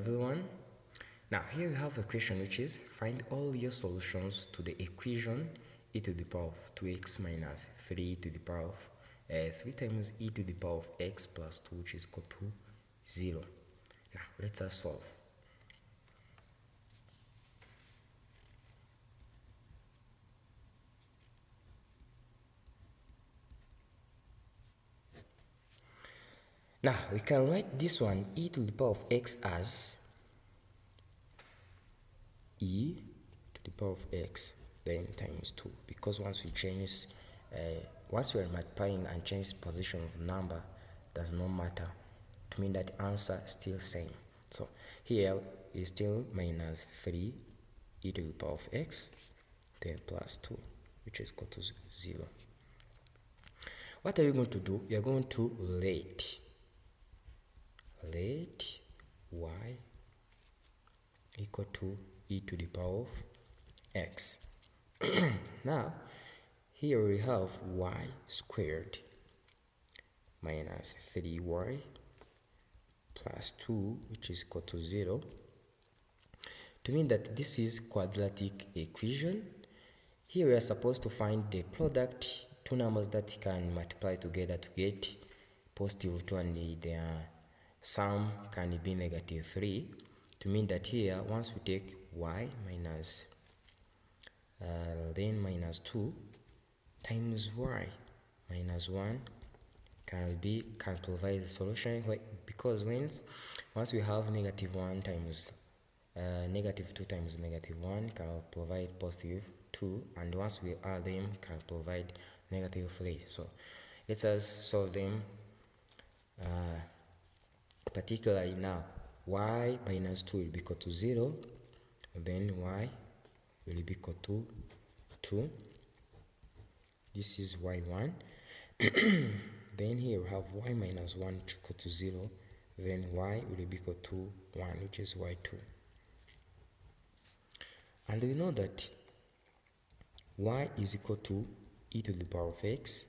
everyone. Now here we have a question which is find all your solutions to the equation e to the power of 2x minus 3 to the power of 3 times e to the power of x plus 2, which is equal to 0. Now let us solve. Now we can write this one e to the power of x as e to the power of x then times 2, because once we are multiplying and change the position of the number, does not matter, to mean that answer still same. So here is still minus 3 e to the power of x then plus 2, which is equal to 0. What are you going to do? You are going to let y equal to e to the power of x. Now here we have y squared minus 3y plus 2, which is equal to 0, to mean that this is quadratic equation. Here we are supposed to find the product, two numbers that can multiply together to get positive 2, and their sum can be negative 3, to mean that here once we take y minus then minus 2 times y minus 1 can provide the solution, because once we have negative 1 times negative 2 times negative 1 can provide positive 2, and once we add them can provide negative 3. So let us solve them particularly. Now y minus 2 will be equal to 0, then y will be equal to 2. This is y1. Then here we have y minus 1 equal to 0, then y will be equal to 1, which is y2. And we know that y is equal to e to the power of x,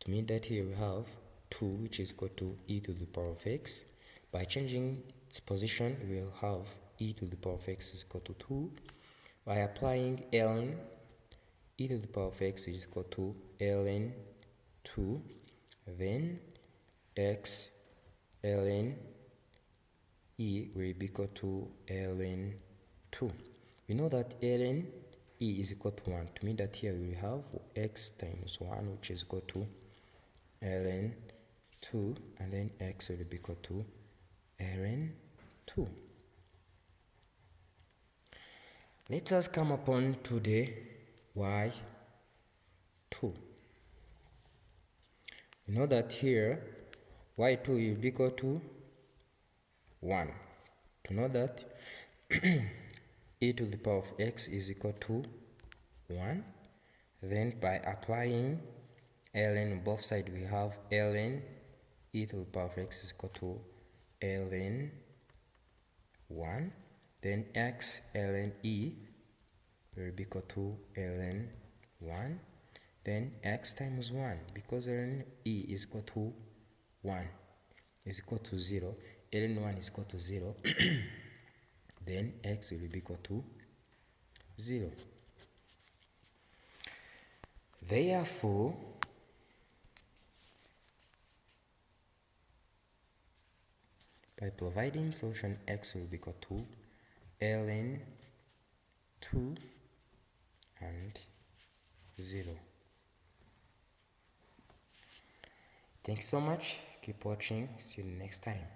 to mean that here we have 2, which is equal to e to the power of x. By changing its position, we will have e to the power of x is equal to 2. By applying ln, e to the power of x is equal to ln 2, then x ln e will be equal to ln 2. We know that ln e is equal to 1, to mean that here we have x times 1, which is equal to ln 2, and then x will be equal to ln 2. Let us come upon to the y2. You know that here y2 will be equal to 1. To know that e to the power of x is equal to 1, then by applying ln on both sides, we have ln e to the power of x is equal to ln 1, then x ln e will be equal to ln 1, then x times 1, because ln e is equal to 1 is equal to 0, ln 1 is equal to 0, then x will be equal to 0. Therefore, by providing solution, x will be equal to ln 2 and 0. Thanks so much. Keep watching. See you next time.